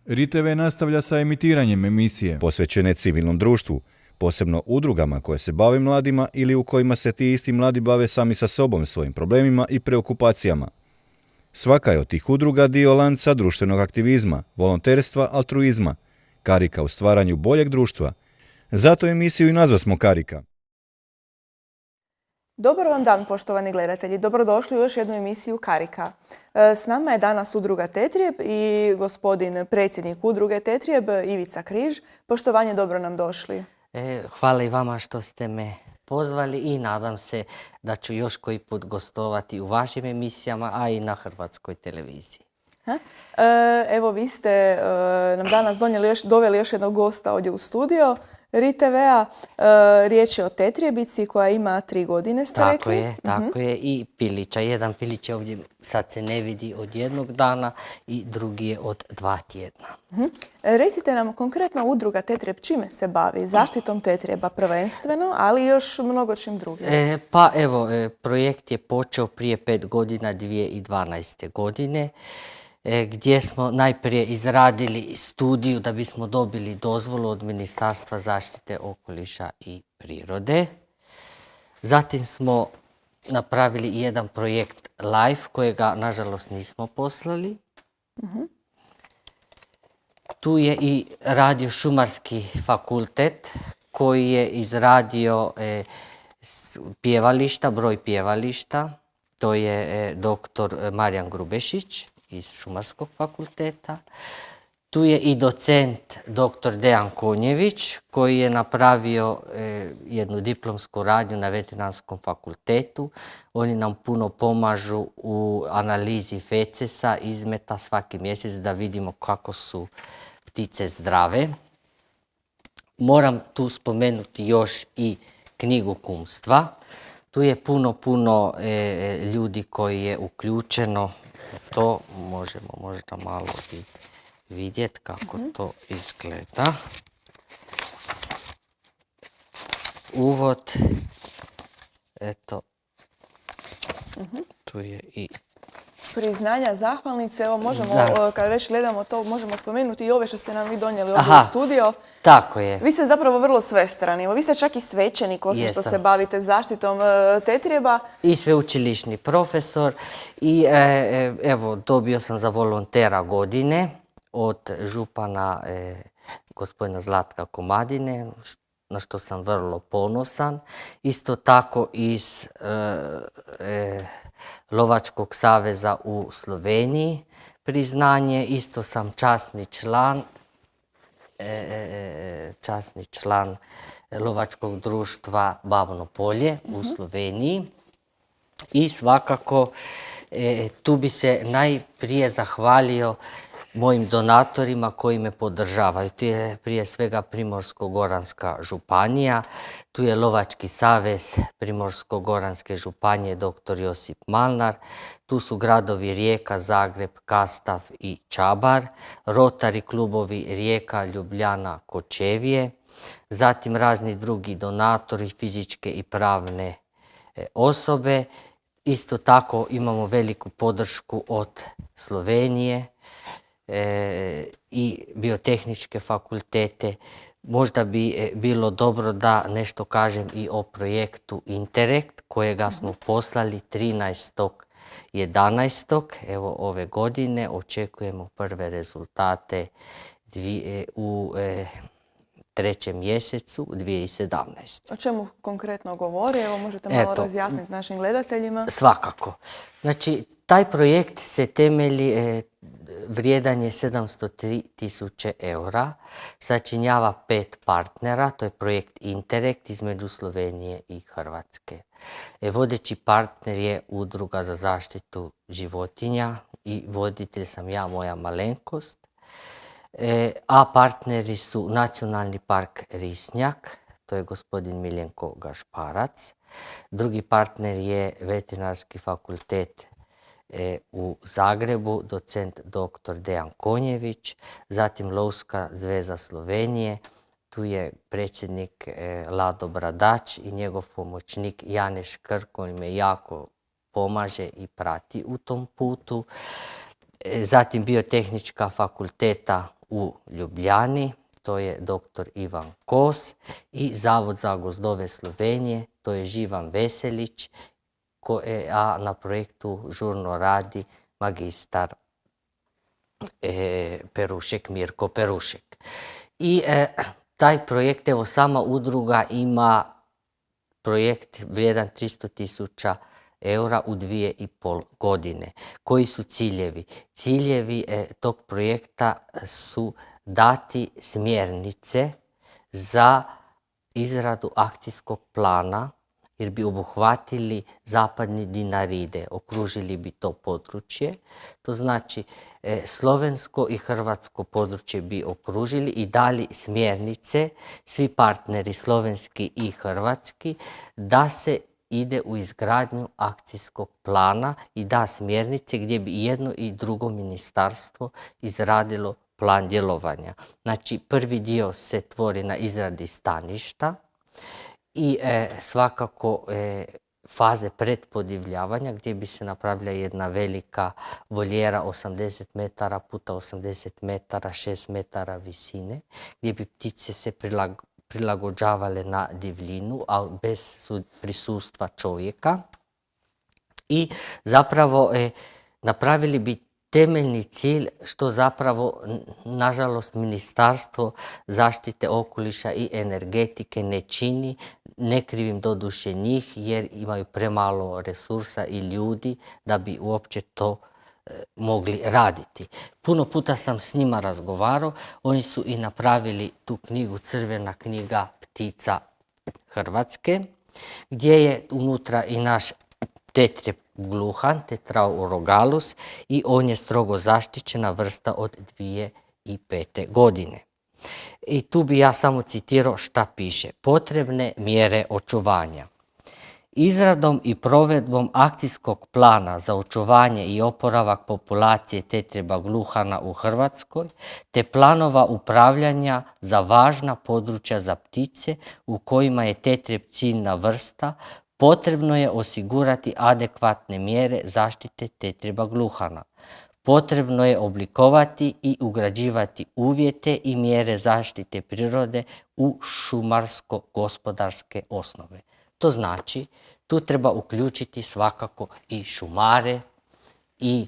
RITV nastavlja sa emitiranjem emisije posvećene civilnom društvu, posebno udrugama koje se bave mladima ili u kojima se ti isti mladi bave sami sa sobom, svojim problemima i preokupacijama. Svaka je od tih udruga dio lanca društvenog aktivizma, volonterstva, altruizma, karika u stvaranju boljeg društva. Zato emisiju i nazvasmo Karika. Dobar vam dan, poštovani gledatelji. Dobrodošli u još jednu emisiju Karika. S nama je danas udruga Tetrijeb i gospodin predsjednik udruge Tetrijeb, Ivica Križ. Poštovanje, dobro nam došli. Hvala i vama što ste me pozvali i nadam se da ću još koji put gostovati u vašim emisijama, a i na Hrvatskoj televiziji. Evo, vi ste nam danas doveli još jednog gosta ovdje u studio RITV-a. Riječ je o Tetrijebici koja ima 3 godine, ste rekli? Tako je. I pilića. Jedan pilić je ovdje, sad se ne vidi, od 1 dana i drugi je od 2 tjedna. Recite nam konkretno udruga Tetrijeb čime se bavi? Zaštitom tetrijeba prvenstveno, ali još mnogo čim drugim. Pa evo, projekt je počeo prije 5 godina, 2012. godine. Gdje smo najprije izradili studiju da bismo dobili dozvolu od Ministarstva zaštite okoliša i prirode. Zatim smo napravili jedan projekt LIFE kojega nažalost nismo poslali. Tu je i radio Šumarski fakultet koji je izradio pjevališta, broj pjevališta. To je doktor Marijan Grubešić iz Šumarskog fakulteta. Tu je i docent dr. Dejan Konjević koji je napravio jednu diplomsku radnju na Veterinarskom fakultetu. Oni nam puno pomažu u analizi fecesa, izmeta svaki mjesec da vidimo kako su ptice zdrave. Moram tu spomenuti još i knjigu kumstva. Tu je puno ljudi koji je uključeno. To možemo možda malo vidjeti kako to izgleda. Uvod. Eto. Tu je i priznanja, zahvalnice. Evo možemo, kada već gledamo to, možemo spomenuti i ove što ste nam vi donijeli ovdje u studio. Tako je. Vi ste zapravo vrlo svestrani. Vi ste čak i svećenik, osim što se bavite zaštitom tetrijeba. I sveučilišni profesor. I evo, dobio sam za volontera godine od župana gospodina Zlatka Komadine, na što sam vrlo ponosan. Isto tako iz Lovačkog saveza u Sloveniji priznanje. Isto sam časni član Lovačkog društva Bavno polje u Sloveniji. I svakako tu bi se najprije zahvalio mojim donatorima koji me podržavaju. Tu je prije svega Primorsko-goranska županija, tu je Lovački savez Primorsko-goranske županije dr. Josip Malnar, tu su gradovi Rijeka, Zagreb, Kastav i Čabar, Rotari klubovi Rijeka, Ljubljana, Kočevje, zatim razni drugi donatori, fizičke i pravne osobe. Isto tako imamo veliku podršku od Slovenije i biotehničke fakultete. Možda bi bilo dobro da nešto kažem i o projektu Interrekt kojega smo poslali 13.11. Evo ove godine. Očekujemo prve rezultate u 3. mjesecu 2017. O čemu konkretno govori? Evo možete malo razjasniti našim gledateljima. Svakako. Znači, taj projekt se temelji, vrijedan je 703.000 eura, sačinjava 5 partnera, to je projekt Interrekt između Slovenije i Hrvatske. Vodeći partner je Udruga za zaštitu životinja i voditelj sam ja, moja malenkost. A partneri su Nacionalni park Risnjak, to je gospodin Miljenko Gašparac. Drugi partner je Veterinarski fakultet u Zagrebu, docent dr. Dejan Konjević, zatim Lovska zveza Slovenije, tu je predsjednik Lado Bradač i njegov pomoćnik Janeš Krk, koji me jako pomaže i prati u tom putu. Zatim Biotehnička fakulteta u Ljubljani, to je dr. Ivan Kos, i Zavod za gozdove Slovenije, to je Živan Veselić, a na projektu žurno radi magistar Perušek, Mirko Perušek. I taj projekt, evo sama udruga ima projekt vrijedan 300.000 eura u 2,5 godine. Koji su ciljevi? Ciljevi tog projekta su dati smjernice za izradu akcijskog plana, jer bi obuhvatili zapadni Dinaride, okružili bi to područje. To znači slovensko i hrvatsko područje bi okružili i dali smjernice, svi partneri slovenski i hrvatski, da se ide u izgradnju akcijskog plana i da smjernice gdje bi jedno i drugo ministarstvo izradilo plan djelovanja. Znači, prvi dio se tvori na izradi staništa i svakako faze predpodivljavanja gdje bi se napravila jedna velika voljera 80 metara puta 80 metara, 6 metara visine, gdje bi ptice se prilagođavale na divljinu, a bez prisustva čovjeka. I zapravo napravili bi temeljni cilj, što zapravo, nažalost, Ministarstvo zaštite okoliša i energetike ne čini. Ne krivim doduše njih jer imaju premalo resursa i ljudi da bi uopće to mogli raditi. Puno puta sam s njima razgovarao, oni su i napravili tu knjigu, Crvena knjiga ptica Hrvatske, gdje je unutra i naš tetrijeb gluhan, Tetraurogalus, i on je strogo zaštićena vrsta od 2005. godine. I tu bi ja samo citirao šta piše. Potrebne mjere očuvanja. Izradom i provedbom akcijskog plana za očuvanje i oporavak populacije tetrijeba gluhana u Hrvatskoj, te planova upravljanja za važna područja za ptice u kojima je tetrijeb ciljna vrsta, potrebno je osigurati adekvatne mjere zaštite tetrijeba gluhana. Potrebno je oblikovati i ugrađivati uvjete i mjere zaštite prirode u šumarsko-gospodarske osnove. To znači, tu treba uključiti svakako i šumare i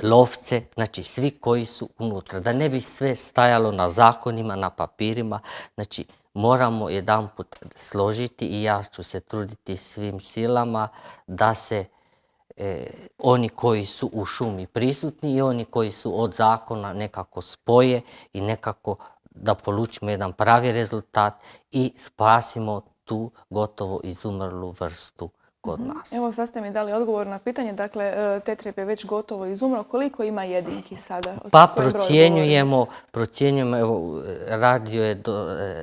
lovce, znači svi koji su unutra. Da ne bi sve stajalo na zakonima, na papirima, znači moramo jedanput složiti i ja ću se truditi svim silama da se oni koji su u šumi prisutni i oni koji su od zakona nekako spoje i nekako da polučimo jedan pravi rezultat i spasimo tu gotovo izumrlu vrstu kod nas. Evo, sad ste mi dali odgovor na pitanje. Dakle, tetrijeb je već gotovo izumro. Koliko ima jedinki sada? Pa procjenjujemo, evo, radio je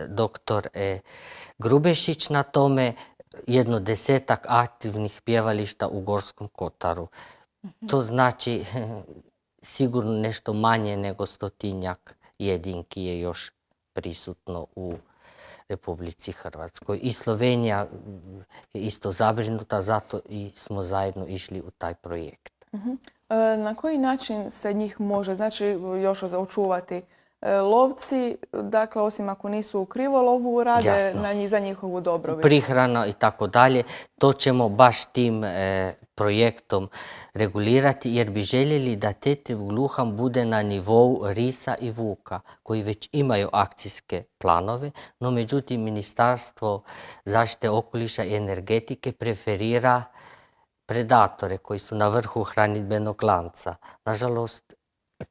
doktor Grubešić na tome, 10 aktivnih pjevališta u Gorskom kotaru. To znači sigurno nešto manje nego 100 jedinki je još prisutno u Republici Hrvatskoj. I Slovenija je isto zabrinuta, zato i smo zajedno išli u taj projekt. Na koji način se njih može, znači, još očuvati? Lovci, dakle, osim ako nisu u krivolovu, rade za njihovu dobrobit. Prihrana i tako dalje. To ćemo baš tim projektom regulirati jer bi željeli da tetrijeb gluhan bude na nivou risa i vuka koji već imaju akcijske planove, no međutim Ministarstvo zaštite okoliša i energetike preferira predatore koji su na vrhu hranidbenog lanca. Nažalost,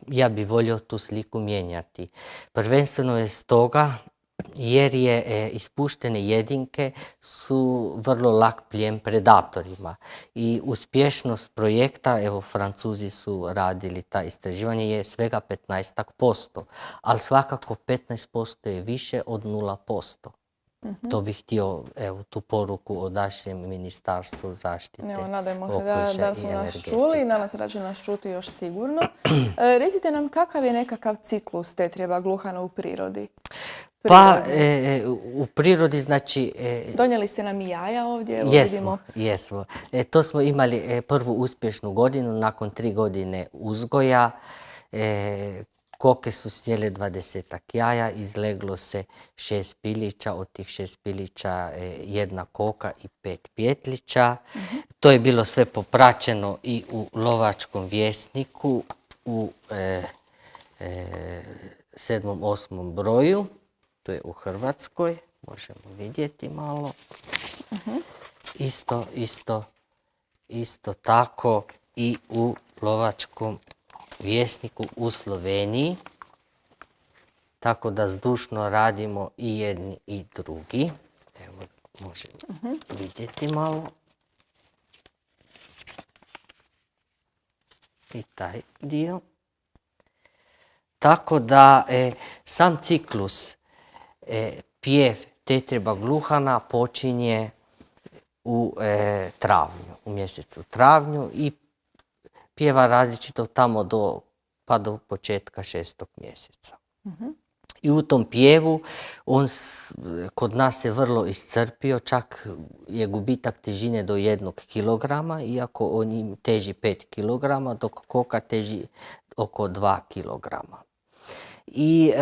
ja bih volio tu sliku mijenjati. Prvenstveno je stoga jer je ispuštene jedinke su vrlo lak plijen predatorima. I uspješnost projekta, evo Francuzi su radili ta istraživanje, je svega 15%, ali svakako 15% je više od 0%. To bih htio, evo, tu poruku odašljem Ministarstvu zaštite okoliša i energetike. Nadajmo se da su nas čuli i nadam se da će nas čuti još sigurno. Recite nam, kakav je nekakav ciklus tetrijeba gluhana u prirodi? Pa u prirodi, znači... Donijeli ste nam i jaja ovdje. Jesmo. To smo imali prvu uspješnu godinu nakon 3 godine uzgoja. koke su sjele 20 jaja, izleglo se 6 pilića, od tih 6 pilića jedna koka i 5 pjetlića. To je bilo sve popraćeno i u Lovačkom vjesniku u 7. 8. broju. To je u Hrvatskoj, možemo vidjeti malo. Isto tako i u Lovačkom vjesniku u Sloveniji. Tako da zdušno radimo i jedni i drugi. Evo, možemo vidjeti malo. I taj dio. Tako da sam ciklus pjev Tetreba Gluhana počinje u travnju, u mjesecu travnju i pjeva različito tamo pa do početka 6. mjeseca. I u tom pjevu on kod nas se vrlo iscrpio, čak je gubitak težine do 1 kilograma, iako on teži 5 kilograma, dok koka teži oko 2 kilograma. I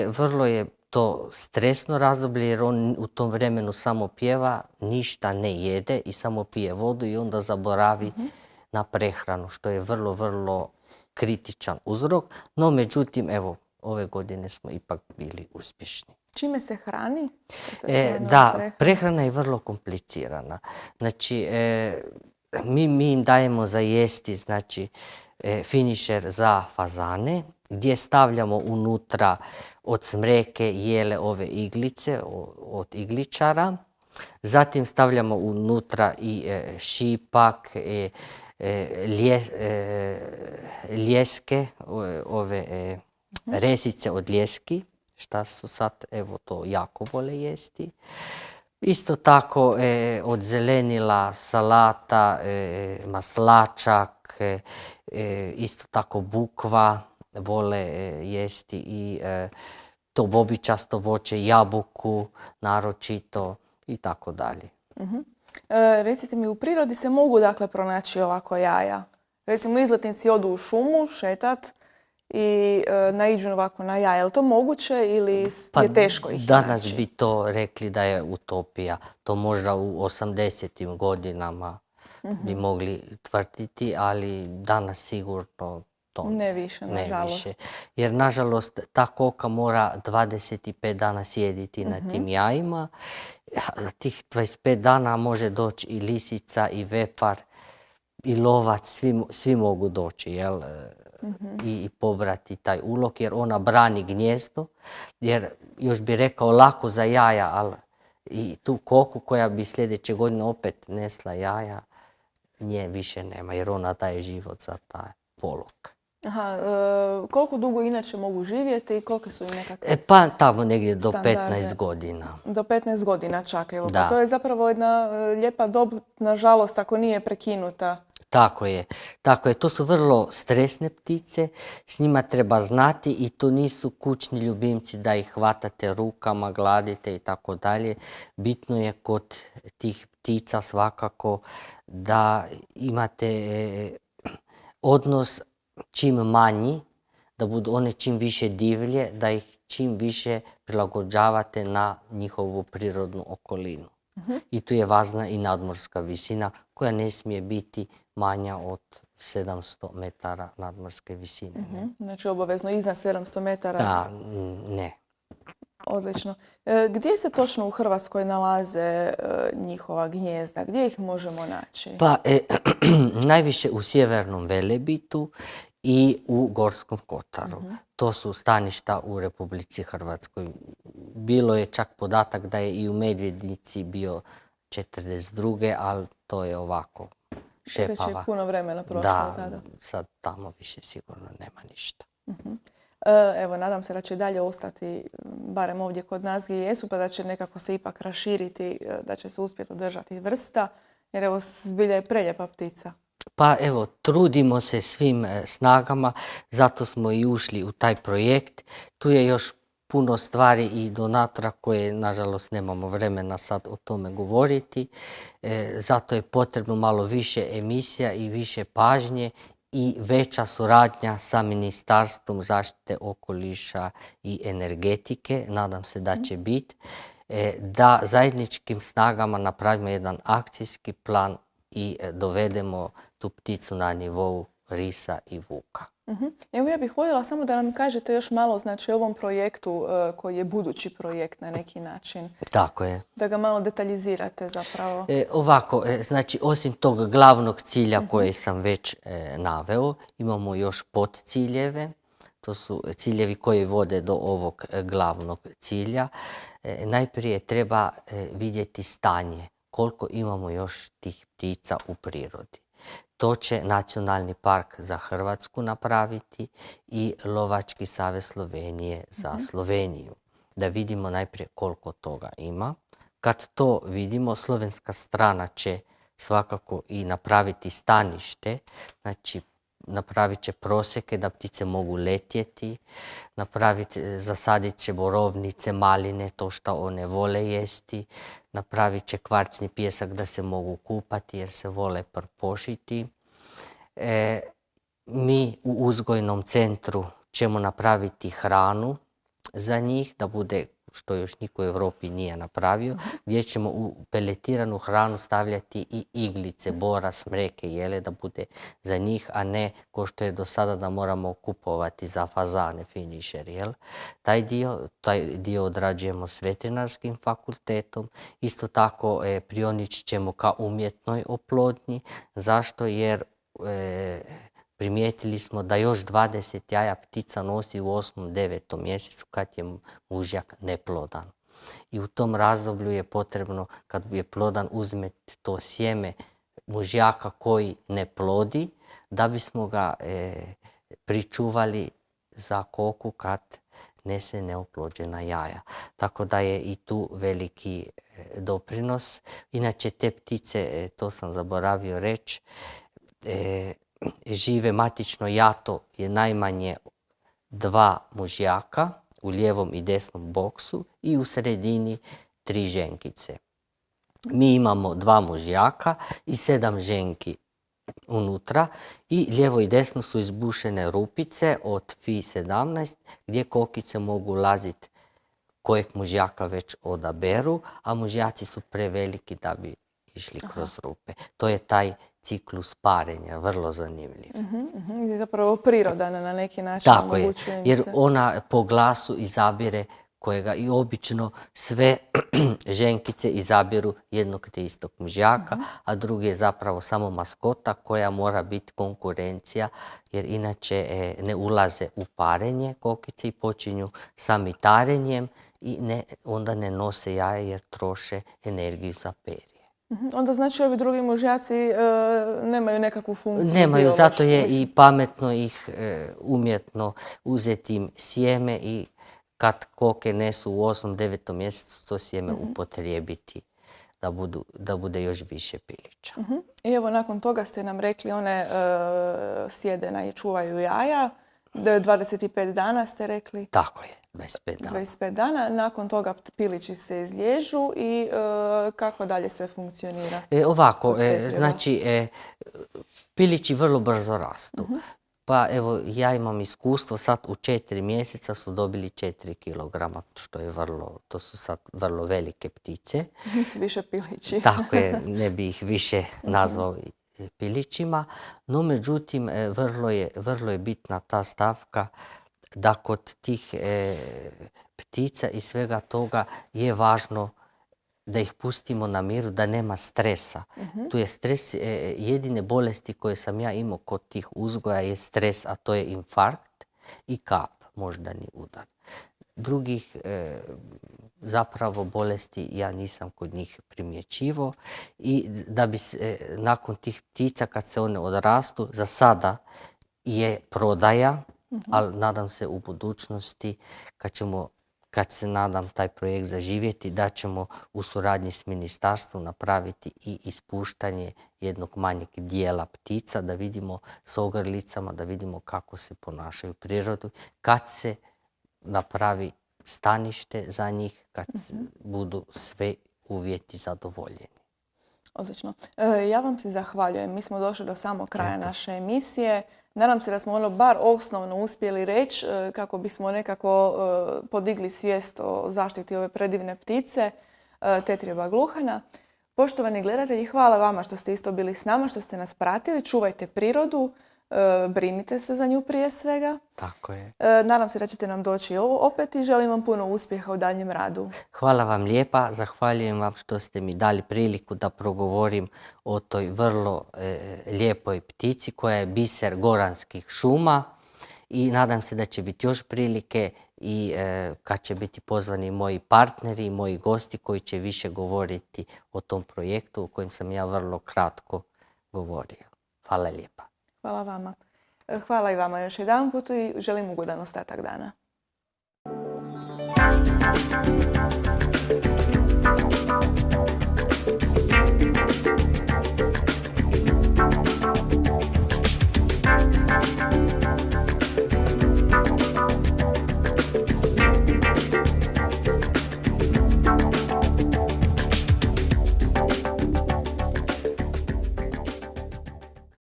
vrlo je to stresno razdoblje jer on u tom vremenu samo pjeva, ništa ne jede i samo pije vodu i onda zaboravi na prehranu, što je vrlo, vrlo kritičan uzrok. No, međutim, evo, ove godine smo ipak bili uspješni. Čime se hrani? Da, prehrana je vrlo komplicirana. Znači, mi im dajemo za jesti, znači, finišer za fazane, gdje stavljamo unutra od smreke jele ove iglice, od igličara. Zatim stavljamo unutra i šipak, ljeske, ove resice od ljeski, šta su sad, evo to jako vole jesti. Isto tako od zelenila, salata, maslačak, isto tako bukva vole jesti i to bobičasto voće, jabuku naročito i tako dalje. Recite mi, u prirodi se mogu dakle pronaći ovako jaja? Recimo izletnici odu u šumu šetat i naiđu ovako na jaja. Je li to moguće ili je teško ih naći? Danas bi to rekli da je utopija. To možda u 80. godinama bi mogli tvrditi, ali danas sigurno to ne više, nažalost. Jer, nažalost, ta koka mora 25 dana sjediti na tim jajima. Za tih 25 dana može doći i lisica, i vepar, i lovac, svi mogu doći, jel? I pobrati taj ulog, jer ona brani gnijezdo. Jer, još bi rekao, lako za jaja, ali i tu koku koja bi sljedeće godine opet nesla jaja, nje više nema, jer ona daje život za taj polog. Aha, koliko dugo inače mogu živjeti i kolike su im nekakve Pa tamo negdje do standarde? 15 godina. Do 15 godina čak, evo. Da. Pa to je zapravo jedna lijepa dob, nažalost, ako nije prekinuta. Tako je. To su vrlo stresne ptice, s njima treba znati i to nisu kućni ljubimci da ih hvatate rukama, gladite i tako dalje. Bitno je kod tih ptica svakako da imate odnos čim manji, da budu one čim više divlje, da ih čim više prilagođavate na njihovu prirodnu okolinu. I tu je važna i nadmorska visina koja ne smije biti manja od 700 metara nadmorske visine. Znači obavezno iznad 700 metara. Da, ne. Odlično. Gdje se točno u Hrvatskoj nalaze njihova gnijezda? Gdje ih možemo naći? Pa najviše u Sjevernom Velebitu i u Gorskom Kotaru. To su staništa u Republici Hrvatskoj. Bilo je čak podatak da je i u Medvednici bio 42. ali to je ovako šepava. Već je puno vremena prošlo tada. Da, sad tamo više sigurno nema ništa. Evo, nadam se da će dalje ostati, barem ovdje kod nas gdje jesu, pa da će nekako se ipak raširiti, da će se uspjeti održati vrsta, jer evo, zbilja je preljepa ptica. Pa evo, trudimo se svim snagama, zato smo i ušli u taj projekt. Tu je još puno stvari i donatora koje, nažalost, nemamo vremena sad o tome govoriti. Zato je potrebno malo više emisija i više pažnje i veća suradnja sa Ministarstvom zaštite okoliša i energetike, nadam se da će biti, da zajedničkim snagama napravimo jedan akcijski plan i dovedemo tu pticu na nivou risa i vuka. Evo ja bih voljela samo da nam kažete još malo znači, o ovom projektu koji je budući projekt na neki način. Tako je. Da ga malo detaljizirate zapravo. Ovako, znači osim tog glavnog cilja koje sam već naveo, imamo još podciljeve. To su ciljevi koji vode do ovog glavnog cilja. Najprije treba vidjeti stanje, koliko imamo još tih ptica u prirodi. To će Nacionalni park za Hrvatsku napraviti i Lovački savez Slovenije za Sloveniju. Da vidimo najprije koliko toga ima. Kad to vidimo, slovenska strana će svakako i napraviti stanište, znači napravit će prosjeke da ptice mogu letjeti, zasadit će borovnice, maline, to što one vole jesti, napravit će kvarcni pijesak da se mogu kupati jer se vole prpošiti. Mi u uzgojnom centru ćemo napraviti hranu za njih, da bude, što još niko u Europi nije napravio, gdje ćemo u peletiranu hranu stavljati i iglice, bora, smreke, jele, da bude za njih, a ne ko što je do sada da moramo kupovati za fazane, finišer, jel? Taj dio odrađujemo s veterinarskim fakultetom. Isto tako prionići ćemo ka umjetnoj oplodnji. Zašto? Jer primijetili smo da još 20 jaja ptica nosi u 8. 9. mjesecu kad je mužjak neplodan. I u tom razdoblju je potrebno, kad je plodan, uzmeti to sjeme mužjaka koji ne plodi, da bismo ga pričuvali za koku kad nese neoplođena jaja. Tako da je i tu veliki doprinos. Inače te ptice, to sam zaboravio reći, žive matično jato je najmanje 2 mužjaka u lijevom i desnom boksu i u sredini 3 ženkice. Mi imamo 2 mužjaka i 7 ženki unutra i lijevo i desno su izbušene rupice od FI17 gdje kokice mogu laziti kojeg mužjaka već odaberu, a mužjaci su preveliki da bi išli kroz rupe. To je taj ciklus parenja, vrlo zanimljiv. Je zapravo priroda na neki način. Tako je, jer se. ona po glasu izabire kojega i obično sve ženkice izabiru jednog te istog mužjaka, a drugi je zapravo samo maskota koja mora biti konkurencija, jer inače ne ulaze u parenje kokice i počinju samitarenjem i onda ne nose jaje jer troše energiju za perje. Onda znači ovi drugi mužjaci nemaju nekakvu funkciju? Nemaju, zato je i pametno ih umjetno uzeti im sjeme i kad koke nesu u 8. 9. mjesecu to sjeme upotrijebiti da bude još više pilića. I evo nakon toga ste nam rekli one sjede i čuvaju jaja. 25 dana ste rekli? Tako je, 25 dana. 25 dana. Nakon toga pilići se izliježu i kako dalje sve funkcionira? Ovako, znači pilići vrlo brzo rastu. Pa evo, ja imam iskustvo, sad u 4 mjeseca su dobili 4 kilograma, što je to su sad vrlo velike ptice. Nisu više pilići. Tako je, ne bi ih više nazvao pilićima, no međutim vrlo je bitna ta stavka da kod tih ptica i svega toga je važno da ih pustimo na miru, da nema stresa. Tu je stres, jedine bolesti koje sam ja imao kod tih uzgoja je stres, a to je infarkt i kap, moždani udar. Drugih zapravo bolesti ja nisam kod njih primjećivao i da bi se nakon tih ptica kad se one odrastu, za sada je prodaja, ali nadam se u budućnosti kad se nadam taj projekt zaživjeti, da ćemo u suradnji s ministarstvom napraviti i ispuštanje jednog manjeg dijela ptica, da vidimo s ogrlicama, da vidimo kako se ponašaju u prirodu, kad se napravi stanište za njih, kad budu sve uvjeti zadovoljeni. Odlično. Ja vam se zahvaljujem. Mi smo došli do samog kraja naše emisije. Nadam se da smo ono bar osnovno uspjeli reći kako bismo nekako podigli svijest o zaštiti ove predivne ptice, tetrijeba gluhana. Poštovani gledatelji, hvala vama što ste isto bili s nama, što ste nas pratili. Čuvajte prirodu, brinite se za nju prije svega. Tako je. Nadam se da ćete nam doći opet i želim vam puno uspjeha u daljem radu. Hvala vam lijepa, zahvaljujem vam što ste mi dali priliku da progovorim o toj vrlo lijepoj ptici koja je biser goranskih šuma i nadam se da će biti još prilike i kad će biti pozvani moji partneri i moji gosti koji će više govoriti o tom projektu o kojem sam ja vrlo kratko govorio. Hvala lijepa. Hvala vama. Hvala i vama još jedanput i želim ugodan ostatak dana.